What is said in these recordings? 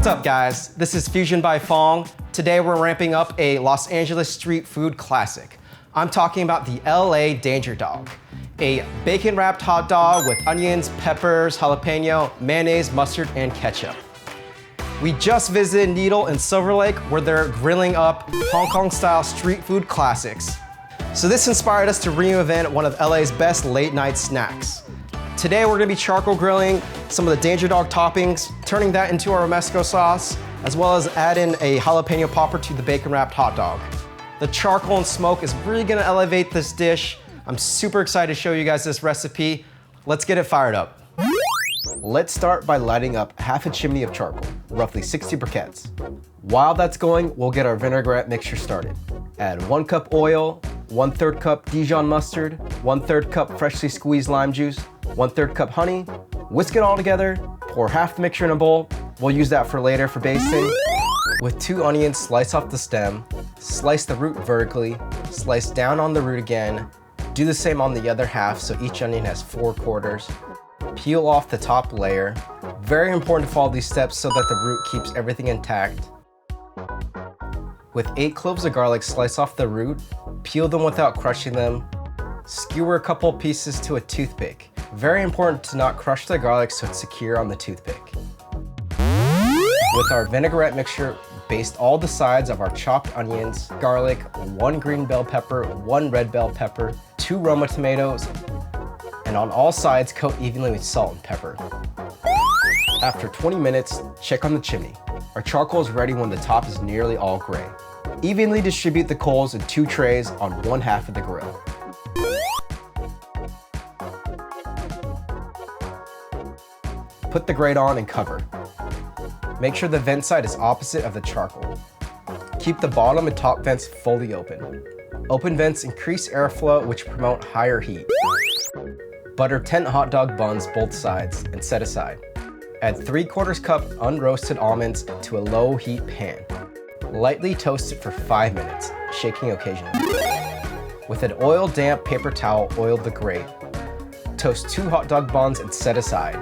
up, guys? This is Fusion by Fong. Today we're ramping up a Los Angeles street food classic. I'm talking about the LA Danger Dog, a bacon-wrapped hot dog with onions, peppers, jalapeno, mayonnaise, mustard, and ketchup. We just visited Needle and Silver Lake where they're grilling up Hong Kong-style street food classics. So this inspired us to reinvent one of LA's best late-night snacks. Today we're gonna be charcoal grilling some of the Danger Dog toppings, turning that into our romesco sauce, as well as adding a jalapeno popper to the bacon-wrapped hot dog. The charcoal and smoke is really gonna elevate this dish. I'm super excited to show you guys this recipe. Let's get it fired up. Let's start by lighting up half a chimney of charcoal, roughly 60 briquettes. While that's going, we'll get our vinaigrette mixture started. Add 1 cup oil, 1/3 cup Dijon mustard, 1/3 cup freshly squeezed lime juice, 1/3 cup honey, whisk it all together, pour half the mixture in a bowl. We'll use that for later for basting. With 2 onions, slice off the stem, slice the root vertically, slice down on the root again, do the same on the other half so each onion has 4 quarters. Peel off the top layer. Very important to follow these steps so that the root keeps everything intact. With 8 cloves of garlic, slice off the root, peel them without crushing them, skewer a couple pieces to a toothpick. Very important to not crush the garlic so it's secure on the toothpick. With our vinaigrette mixture, baste all the sides of our chopped onions, garlic, 1 green bell pepper, 1 red bell pepper, 2 Roma tomatoes, and on all sides coat evenly with salt and pepper. After 20 minutes, check on the chimney. Our charcoal is ready when the top is nearly all gray. Evenly distribute the coals in 2 trays on 1/2 of the grill. Put the grate on and cover. Make sure the vent side is opposite of the charcoal. Keep the bottom and top vents fully open. Open vents increase airflow, which promote higher heat. Butter 10 hot dog buns both sides and set aside. Add 3/4 cup unroasted almonds to a low heat pan. Lightly toast it for 5 minutes, shaking occasionally. With an oil damp paper towel, oil the grate. Toast 2 hot dog buns and set aside.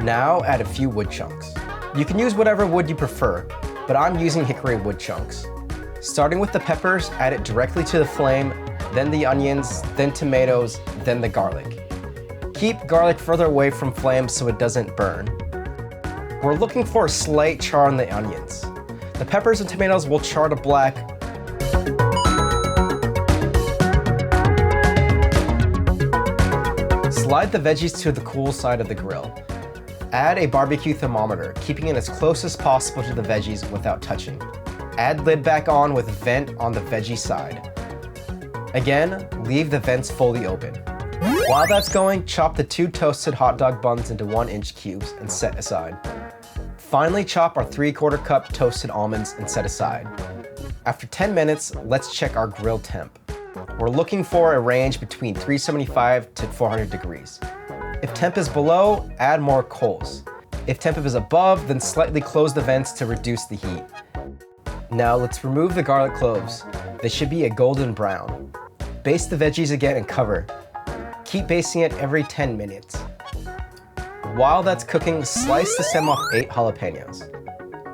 Now add a few wood chunks. You can use whatever wood you prefer, but I'm using hickory wood chunks. Starting with the peppers, add it directly to the flame, then the onions, then tomatoes, then the garlic. Keep garlic further away from flame so it doesn't burn. We're looking for a slight char on the onions. The peppers and tomatoes will char to black. Slide the veggies to the cool side of the grill. Add a barbecue thermometer, keeping it as close as possible to the veggies without touching. Add lid back on with vent on the veggie side. Again, leave the vents fully open. While that's going, chop the 2 toasted hot dog buns into 1-inch cubes and set aside. Finally, chop our 3/4 cup toasted almonds and set aside. After 10 minutes, let's check our grill temp. We're looking for a range between 375 to 400 degrees. If temp is below, add more coals. If temp is above, then slightly close the vents to reduce the heat. Now let's remove the garlic cloves. They should be a golden brown. Baste the veggies again and cover. Keep basting it every 10 minutes. While that's cooking, slice the stem off 8 jalapenos.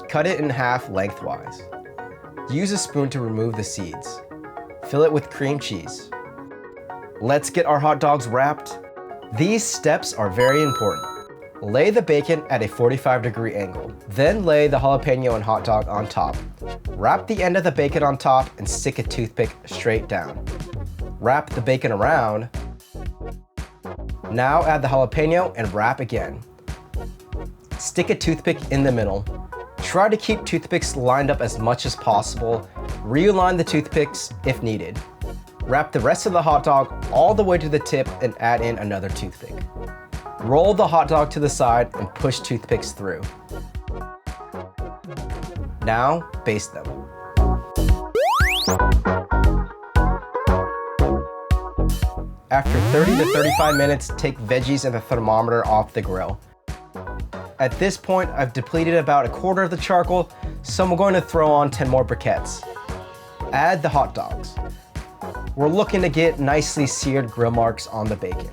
Cut it in half lengthwise. Use a spoon to remove the seeds. Fill it with cream cheese. Let's get our hot dogs wrapped. These steps are very important. Lay the bacon at a 45-degree angle. Then lay the jalapeno and hot dog on top. Wrap the end of the bacon on top and stick a toothpick straight down. Wrap the bacon around. Now add the jalapeno and wrap again. Stick a toothpick in the middle. Try to keep toothpicks lined up as much as possible. Realign the toothpicks if needed. Wrap the rest of the hot dog all the way to the tip and add in another toothpick. Roll the hot dog to the side and push toothpicks through. Now, baste them. After 30 to 35 minutes, take veggies and the thermometer off the grill. At this point, I've depleted about 1/4 of the charcoal, so I'm going to throw on 10 more briquettes. Add the hot dogs. We're looking to get nicely seared grill marks on the bacon.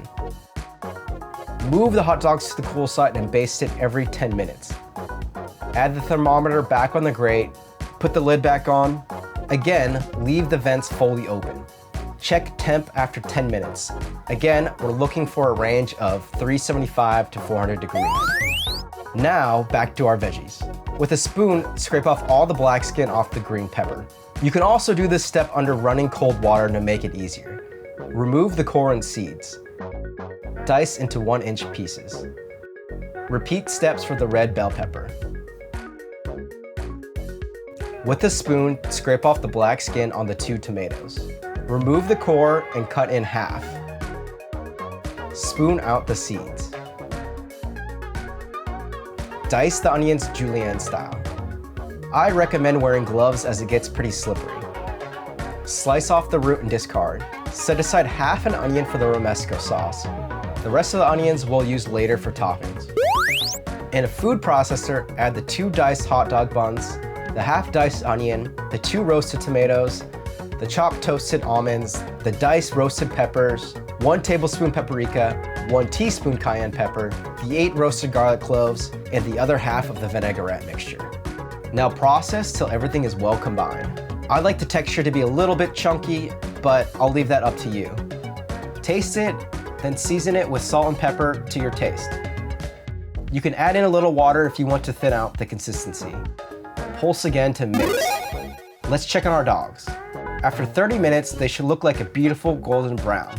Move the hot dogs to the cool side and baste it every 10 minutes. Add the thermometer back on the grate, put the lid back on. Again, leave the vents fully open. Check temp after 10 minutes. Again, we're looking for a range of 375 to 400 degrees. Now, back to our veggies. With a spoon, scrape off all the black skin off the green pepper. You can also do this step under running cold water to make it easier. Remove the core and seeds. Dice into 1-inch pieces. Repeat steps for the red bell pepper. With a spoon, scrape off the black skin on the 2 tomatoes. Remove the core and cut in half. Spoon out the seeds. Dice the onions julienne style. I recommend wearing gloves as it gets pretty slippery. Slice off the root and discard. Set aside half an onion for the romesco sauce. The rest of the onions we'll use later for toppings. In a food processor, add the 2 diced hot dog buns, the half diced onion, the 2 roasted tomatoes, the chopped toasted almonds, the diced roasted peppers, 1 tablespoon paprika, 1 teaspoon cayenne pepper, the 8 roasted garlic cloves, and the other half of the vinaigrette mixture. Now process till everything is well combined. I like the texture to be a little bit chunky, but I'll leave that up to you. Taste it, then season it with salt and pepper to your taste. You can add in a little water if you want to thin out the consistency. Pulse again to mix. Let's check on our dogs. After 30 minutes, they should look like a beautiful golden brown.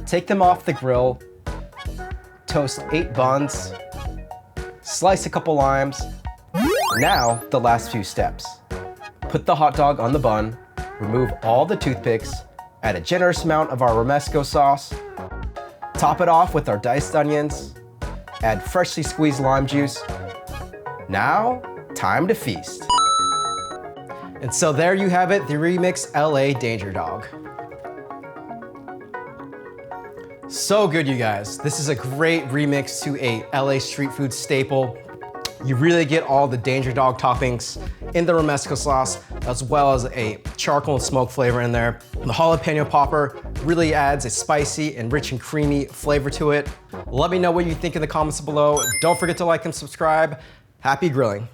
Take them off the grill, toast 8 buns, slice a couple limes. Now, the last few steps. Put the hot dog on the bun, remove all the toothpicks, add a generous amount of our romesco sauce, top it off with our diced onions, add freshly squeezed lime juice. Now, time to feast. And so there you have it, the Remixed LA Danger Dog. So good, you guys. This is a great remix to a LA street food staple. You really get all the Danger Dog toppings in the romesco sauce, as well as a charcoal and smoke flavor in there. The jalapeno popper really adds a spicy and rich and creamy flavor to it. Let me know what you think in the comments below. Don't forget to like and subscribe. Happy grilling.